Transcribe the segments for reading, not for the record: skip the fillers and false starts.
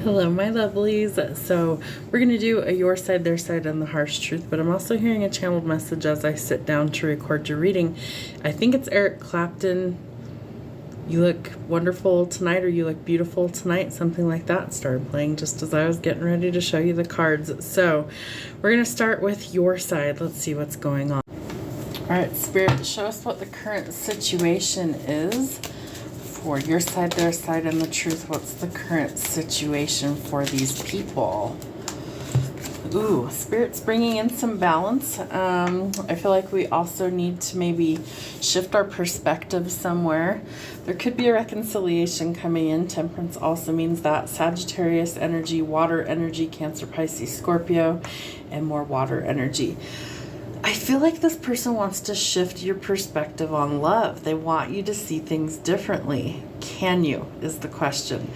Hello, my lovelies. So we're going to do a your side, their side, and the harsh truth, but I'm also hearing a channeled message as I sit down to record your reading. I think it's Eric Clapton. You look wonderful tonight, or you look beautiful tonight. Something like that started playing just as I was getting ready to show you the cards. So we're going to start with your side. Let's see what's going on. All right, Spirit, show us what the current situation is. For your side, their side, and the truth. What's the current situation for these people? Ooh, Spirit's bringing in some balance. I feel like we also need to maybe shift our perspective somewhere. There could be a reconciliation coming in. Temperance also means that. Sagittarius energy, water energy, Cancer, Pisces, Scorpio, and more water energy. I feel like this person wants to shift your perspective on love. They want you to see things differently. Can you, is the question.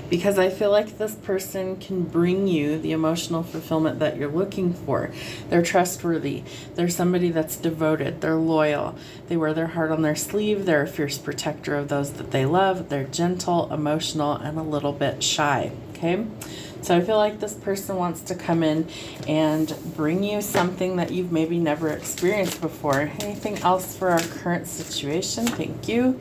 Because I feel like this person can bring you the emotional fulfillment that you're looking for. They're trustworthy. They're somebody that's devoted. They're loyal. They wear their heart on their sleeve. They're a fierce protector of those that they love. They're gentle, emotional, and a little bit shy. Okay? So I feel like this person wants to come in and bring you something that you've maybe never experienced before. Anything else for our current situation? Thank you.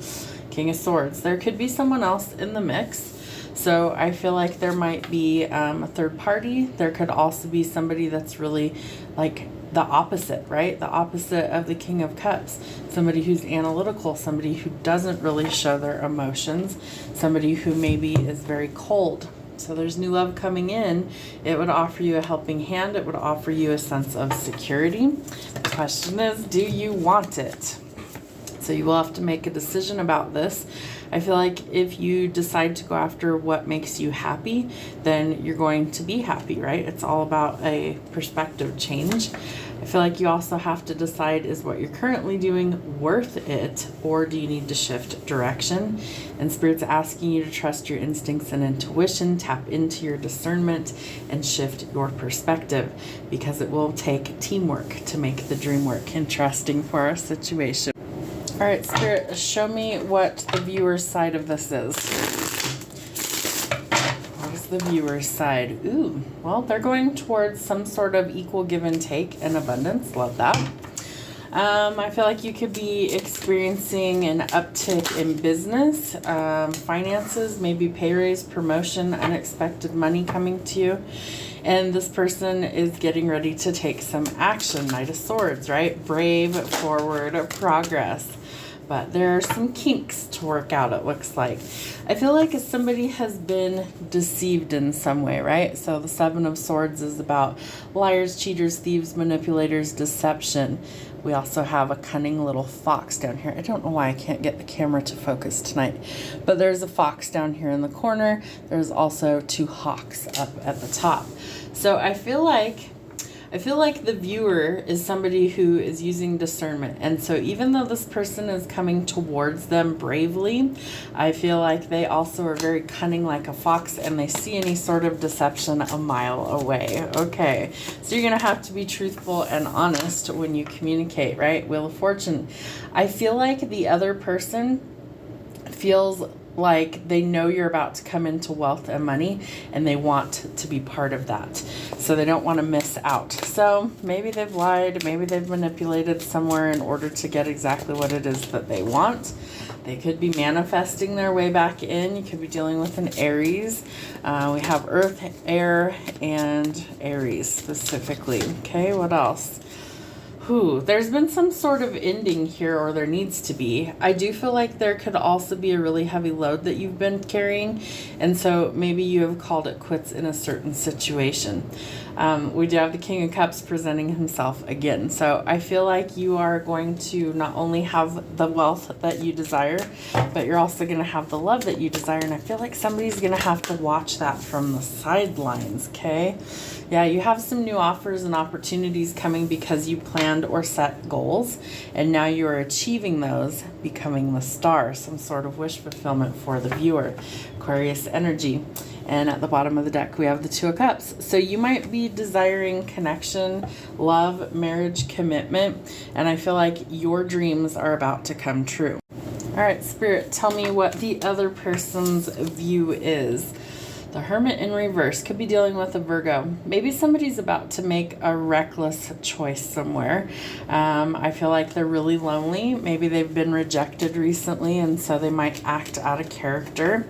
King of Swords. There could be someone else in the mix. So I feel like there might be a third party. There could also be somebody that's really like the opposite, right? The opposite of the King of Cups. Somebody who's analytical, somebody who doesn't really show their emotions, somebody who maybe is very cold. So there's new love coming in. It would offer you a helping hand. It would offer you a sense of security. The question is, do you want it? So you will have to make a decision about this. I feel like if you decide to go after what makes you happy, then you're going to be happy, right? It's all about a perspective change. I feel like you also have to decide, is what you're currently doing worth it, or do you need to shift direction? And Spirit's asking you to trust your instincts and intuition, tap into your discernment, and shift your perspective, because it will take teamwork to make the dream work. Interesting for our situation. All right, Spirit, show me what the viewer's side of this is. What is the viewer's side? Ooh, well, they're going towards some sort of equal give and take and abundance. Love that. I feel like you could be experiencing an uptick in business, finances, maybe pay raise, promotion, unexpected money coming to you. And this person is getting ready to take some action. Knight of Swords, right? Brave, forward, progress. But there are some kinks to work out, it looks like. I feel like if somebody has been deceived in some way, right? So the Seven of Swords is about liars, cheaters, thieves, manipulators, deception. We also have a cunning little fox down here. I don't know why I can't get the camera to focus tonight. But there's a fox down here in the corner. There's also two hawks up at the top. So I feel like the viewer is somebody who is using discernment. And so even though this person is coming towards them bravely, I feel like they also are very cunning like a fox, and they see any sort of deception a mile away. Okay, so you're going to have to be truthful and honest when you communicate, right? Wheel of Fortune. I feel like the other person feels like they know you're about to come into wealth and money, and they want to be part of that. So they don't want to miss out. So maybe they've lied, maybe they've manipulated somewhere in order to get exactly what it is that they want. They could be manifesting their way back in. You could be dealing with an Aries. We have Earth, Air, and Aries specifically. Okay, what else? There's been some sort of ending here, or there needs to be. I do feel like there could also be a really heavy load that you've been carrying, and so maybe you have called it quits in a certain situation. We do have the King of Cups presenting himself again. So I feel like you are going to not only have the wealth that you desire, but you're also going to have the love that you desire. And I feel like somebody's going to have to watch that from the sidelines, okay? Yeah, you have some new offers and opportunities coming because you planned or set goals, and now you are achieving those, becoming the star, some sort of wish fulfillment for the viewer. Aquarius energy. And at the bottom of the deck, we have the Two of Cups. So you might be desiring connection, love, marriage, commitment. And I feel like your dreams are about to come true. All right, Spirit, tell me what the other person's view is. The Hermit in reverse could be dealing with a Virgo. Maybe somebody's about to make a reckless choice somewhere. I feel like they're really lonely. Maybe they've been rejected recently, and so they might act out of character.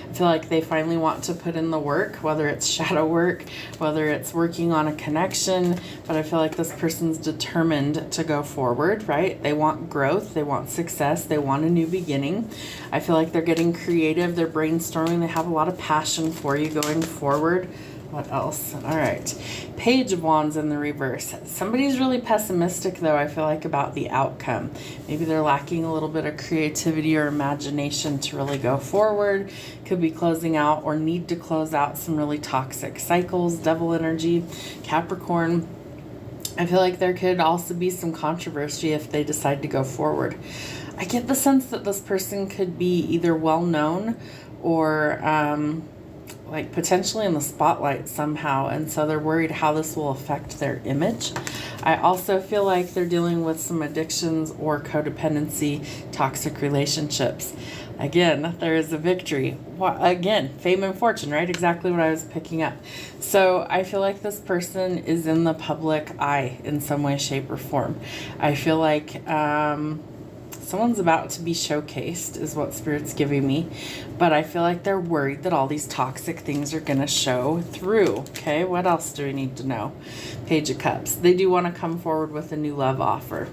I feel like they finally want to put in the work, whether it's shadow work, whether it's working on a connection, but I feel like this person's determined to go forward, right? They want growth, they want success, they want a new beginning. I feel like they're getting creative, they're brainstorming, they have a lot of passion for you going forward. What else? All right. Page of Wands in the reverse. Somebody's really pessimistic, though, I feel like, about the outcome. Maybe they're lacking a little bit of creativity or imagination to really go forward. Could be closing out or need to close out some really toxic cycles. Devil energy. Capricorn. I feel like there could also be some controversy if they decide to go forward. I get the sense that this person could be either well-known or like potentially in the spotlight somehow, and so they're worried how this will affect their image. I also feel like they're dealing with some addictions or codependency, toxic relationships. Again, there is a victory. Again, fame and fortune, right? Exactly what I was picking up. So I feel like this person is in the public eye in some way, shape, or form. I feel like someone's about to be showcased is what Spirit's giving me, but I feel like they're worried that all these toxic things are going to show through. Okay, what else do we need to know? Page of Cups. They do want to come forward with a new love offer.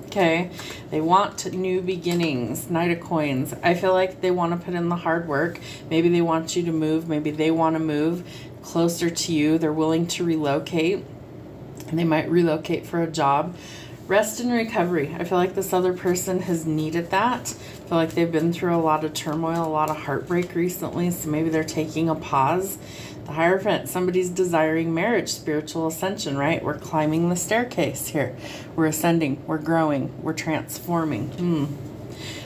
Okay, they want new beginnings. Knight of Coins. I feel like they want to put in the hard work. Maybe they want you to move. Maybe they want to move closer to you. They're willing to relocate, and they might relocate for a job. Rest and recovery. I feel like this other person has needed that. I feel like they've been through a lot of turmoil, a lot of heartbreak recently, so maybe they're taking a pause. The Hierophant. Somebody's desiring marriage, spiritual ascension, right? We're climbing the staircase here. We're ascending, we're growing, we're transforming.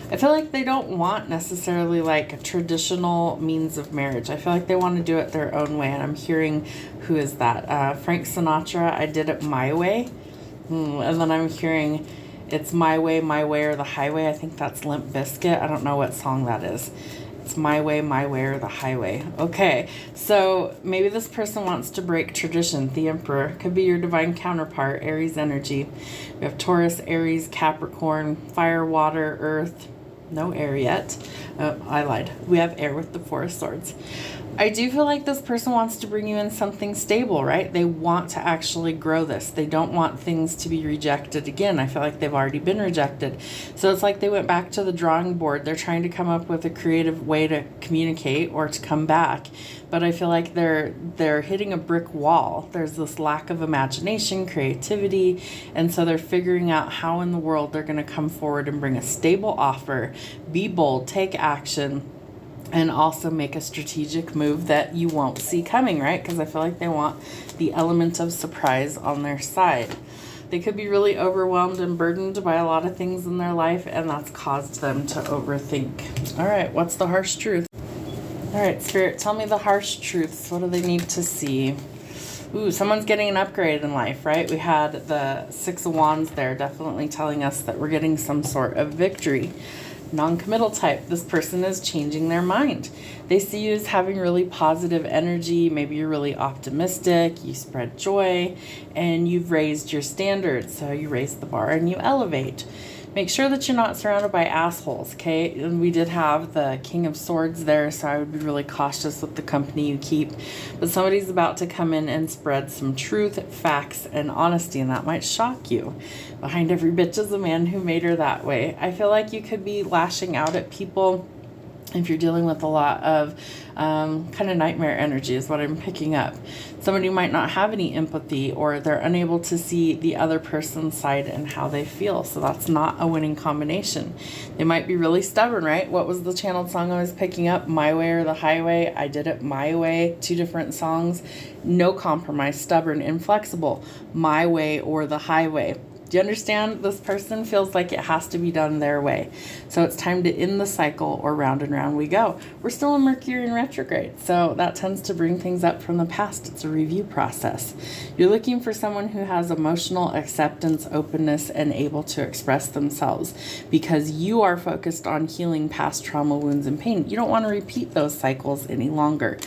I feel like they don't want necessarily like a traditional means of marriage. I feel like they want to do it their own way, and I'm hearing, who is that? Frank Sinatra, I Did It My Way. And then I'm hearing It's My Way, or the Highway. I think that's Limp Bizkit. I don't know what song that is. It's My Way, or the Highway. Okay, so maybe this person wants to break tradition. The Emperor could be your divine counterpart, Aries energy. We have Taurus, Aries, Capricorn, fire, water, earth. No air yet. I lied. We have air with the Four of Swords. I do feel like this person wants to bring you in something stable, right? They want to actually grow this. They don't want things to be rejected again. I feel like they've already been rejected. So it's like they went back to the drawing board. They're trying to come up with a creative way to communicate or to come back. But I feel like they're hitting a brick wall. There's this lack of imagination, creativity, and so they're figuring out how in the world they're going to come forward and bring a stable offer, be bold, take action, and also make a strategic move that you won't see coming, right? Because I feel like they want the element of surprise on their side. They could be really overwhelmed and burdened by a lot of things in their life, and that's caused them to overthink. All right, what's the harsh truth? All right, Spirit, tell me the harsh truths. What do they need to see? Ooh, someone's getting an upgrade in life, right? We had the Six of Wands there, definitely telling us that we're getting some sort of victory. Non-committal type, this person is changing their mind. They see you as having really positive energy. Maybe you're really optimistic, you spread joy, and you've raised your standards. So you raise the bar and you elevate. Make sure that you're not surrounded by assholes, okay? And we did have the King of Swords there, so I would be really cautious with the company you keep. But somebody's about to come in and spread some truth, facts, and honesty, and that might shock you. Behind every bitch is a man who made her that way. I feel like you could be lashing out at people if you're dealing with a lot of kind of nightmare energy is what I'm picking up. Somebody might not have any empathy, or they're unable to see the other person's side and how they feel. So that's not a winning combination. They might be really stubborn, right? What was the channeled song I was picking up? My Way or the Highway? I Did It My Way. 2 different songs. No compromise. Stubborn, inflexible. My Way or the Highway. Do you understand? This person feels like it has to be done their way. So it's time to end the cycle, or round and round we go. We're still in Mercury in retrograde, so that tends to bring things up from the past. It's a review process. You're looking for someone who has emotional acceptance, openness, and able to express themselves, because you are focused on healing past trauma, wounds, and pain. You don't want to repeat those cycles any longer.